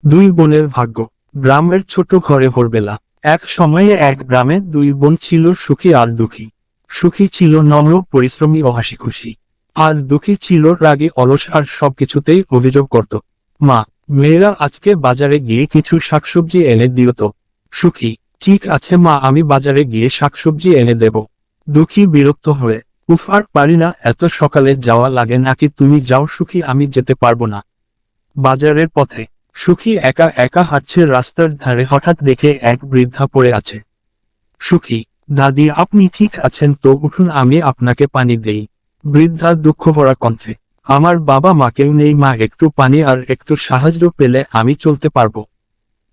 দুই বোনের ভাগ্য। গ্রামের ছোট ঘরে ভোরবেলা। এক সময়ে এক গ্রামে দুই বোন ছিল, সুখী আর দুঃখী। সুখী ছিল নম্র, পরিশ্রমী ও হাসিখুশি। আর দুঃখী ছিল রাগী, অলস আর সবকিছুতেই অভিযোগ করত। মা, মেয়েরা আজকে বাজারে গিয়ে কিছু শাকসবজি এনে দিও তো। সুখী, ঠিক আছে মা, আমি বাজারে গিয়ে শাকসবজি এনে দেব। দুঃখী বিরক্ত হয়ে, উফ, আর পারি না, এত সকালে যাওয়া লাগে নাকি? তুমি যাও সুখী, আমি যেতে পারবো না। বাজারের পথে সুখী একা একা হাঁটছে। রাস্তার ধারে হঠাৎ দেখে এক বৃদ্ধা পড়ে আছে। সুখী, দাদি, আপনি ঠিক আছেন তো? উঠুন, আমি আপনাকে পানি দেই। বৃদ্ধা দুঃখ ভরা কণ্ঠে, আমার বাবা মা কেউ নেই মা, একটু পানি আর একটু সাহায্য পেলে আমি চলতে পারবো।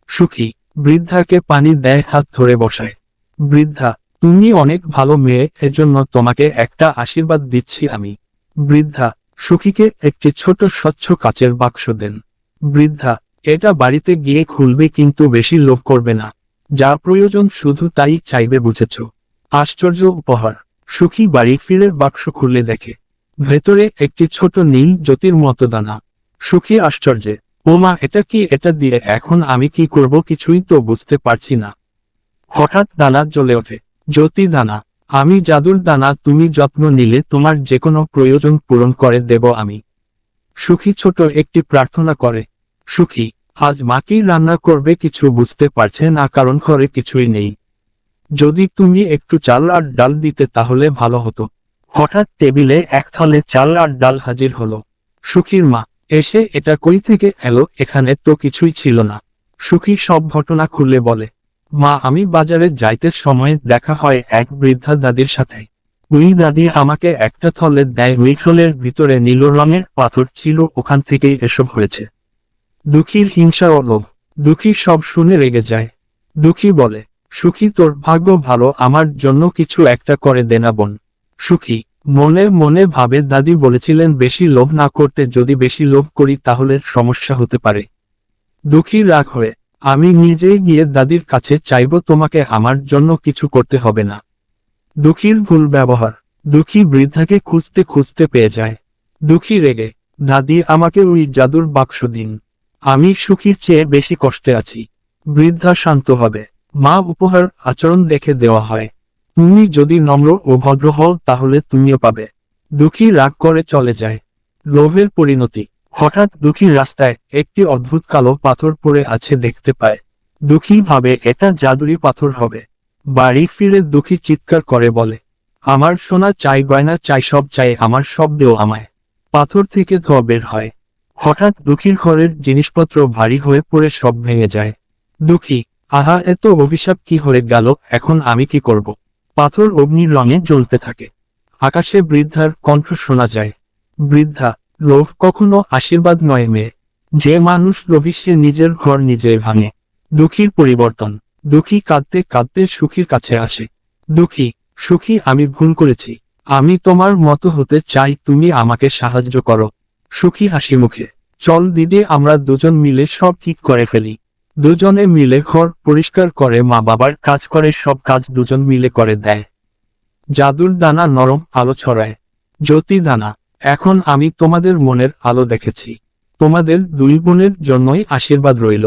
সুখী বৃদ্ধাকে পানি দেয়, হাত ধরে বসায়। বৃদ্ধা, তুমি অনেক ভালো মেয়ে, এজন্য তোমাকে একটা আশীর্বাদ দিচ্ছি আমি। বৃদ্ধা সুখীকে একটি ছোট স্বচ্ছ কাচের বাক্স দেন। বৃদ্ধা, এটা বাড়িতে গিয়ে খুলবে, কিন্তু বেশি লোভ করবে না। যা প্রয়োজন শুধু তাই চাইবে, বুঝেছ? আশ্চর্য উপহার। সুখী বাড়ি ফিরে বাক্স খুলে দেখে ভেতরে একটি ছোট নীল জ্যোতির মতো দানা। সুখী আশ্চর্যে, ও মা, এটা কি? এটা দিয়ে এখন আমি কি করব? কিছুই তো বুঝতে পারছি না। হঠাৎ দানা জ্বলে ওঠে। জ্যোতি দানা, আমি জাদুর দানা, তুমি যত্ন নিলে তোমার যে কোনো প্রয়োজন পূরণ করে দেব আমি। সুখী ছোট একটি প্রার্থনা করে। সুখী, আজ মা কি রান্না করবে কিছু বুঝতে পারছে না, কারণ ঘরে কিছুই নেই। যদি তুমি একটু চাল আর ডাল দিতে তাহলে ভালো হতো। হঠাৎ টেবিলে এক থলে চাল আর ডাল হাজির হলো। সুখীর মা এসে, এটা কই থেকে এলো? এখানে তো কিছুই ছিল না। সুখী সব ঘটনা খুলে বলে। মা, আমি বাজারে যাইতে সময় দেখা হয় এক বৃদ্ধা দাদির সাথে। ওই দাদি আমাকে একটা থলে দেয়, ওই থলের ভিতরে নীল রঙের পাথর ছিল, ওখান থেকেই এসব হয়েছে। দুঃখীর হিংসা ও লোভ। দুঃখী সব শুনে রেগে যায়। দুঃখী বলে, সুখী, তোর ভাগ্য ভালো, আমার জন্য কিছু একটা করে দেনা বোন। সুখী মনে মনে ভাবে, দাদি বলেছিলেন বেশি লোভ না করতে, যদি বেশি লোভ করি তাহলে সমস্যা হতে পারে। দুঃখী রাগ হয়ে, আমি নিজেই গিয়ে দাদির কাছে চাইব, তোমাকে আমার জন্য কিছু করতে হবে না। দুঃখীর ভুল ব্যবহার। দুঃখী বৃদ্ধাকে খুঁজতে খুঁজতে পেয়ে যায়। দুঃখী রেগে, দাদি, আমাকে ওই জাদুর বাক্স দিন, আমি সুখীর চেয়ে বেশি কষ্টে আছি। বৃদ্ধা শান্ত হবে। মা, উপহার আচরণ দেখে দেওয়া হয়। তুমি যদি নম্র ও ভদ্র হও তাহলে তুমিও পাবে। দুঃখী রাগ করে চলে যায়। লোভের পরিণতি। হঠাৎ দুঃখী রাস্তায় একটি অদ্ভুত কালো পাথর পড়ে আছে দেখতে পায়। দুঃখী ভাবে এটা জাদুরি পাথর হবে। বাড়ি ফিরে দুঃখী চিৎকার করে বলে, আমার সোনা চাই, গয়না চাই, সব চাই আমার, সব দেও আমায়। পাথর থেকে ধোঁয়া বের হয়। হঠাৎ দুঃখীর ঘরের জিনিসপত্র ভারী হয়ে পড়ে সব ভেঙে যায়। দুঃখী, আহা, এত অভিশাপ কি হয়ে গেল, এখন আমি কি করব? পাথর অগ্নির রঙে জ্বলতে থাকে। আকাশে বৃদ্ধার কণ্ঠ শোনা যায়। বৃদ্ধা, লোভ কখনো আশীর্বাদ নয় মেয়ে। যে মানুষ লোভী সে নিজের ঘর নিজেই ভাঙে। দুঃখীর পরিবর্তন। দুঃখী কাঁদতে কাঁদতে সুখীর কাছে আসে। দুঃখী, সুখী, আমি ভুল করেছি, আমি তোমার মতো হতে চাই, তুমি আমাকে সাহায্য করো। সুখী হাসি মুখে, চল দিদি, আমরা দুজন মিলে সব ঠিক করে ফেলি। দুজনে মিলে ঘর পরিষ্কার করে, মা বাবার কাজ করে, সব কাজ দুজন মিলে করে দেয়। জাদুর দানা নরম আলো ছড়ায়। জ্যোতি দানা, এখন আমি তোমাদের মনের আলো দেখেছি। তোমাদের দুই বোনের জন্যই আশীর্বাদ রইল।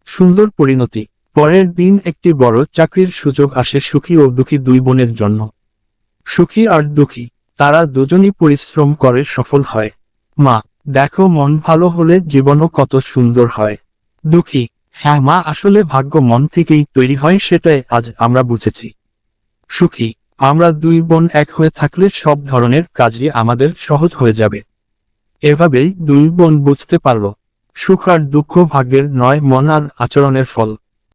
সুন্দর পরিণতি। পরের দিন একটি বড় চাকরির সুযোগ আসে সুখী ও দুঃখী দুই বোনের জন্য। সুখী আর দুঃখী, তারা দুজনই পরিশ্রম করে সফল হয়। মা, দেখো, মন ভালো হলে জীবনও কত সুন্দর হয়। দুঃখী, হ্যাঁ মা, আসলে ভাগ্য মন থেকেই তৈরি হয়, সেটাই আজ আমরা বুঝেছি। সুখী, আমরা দুই বোন এক হয়ে থাকলে সব ধরনের কাজই আমাদের সহজ হয়ে যাবে। এভাবেই দুই বোন বুঝতে পারল, সুখ আর দুঃখ ভাগ্যের নয়, মন আর আচরণের ফল।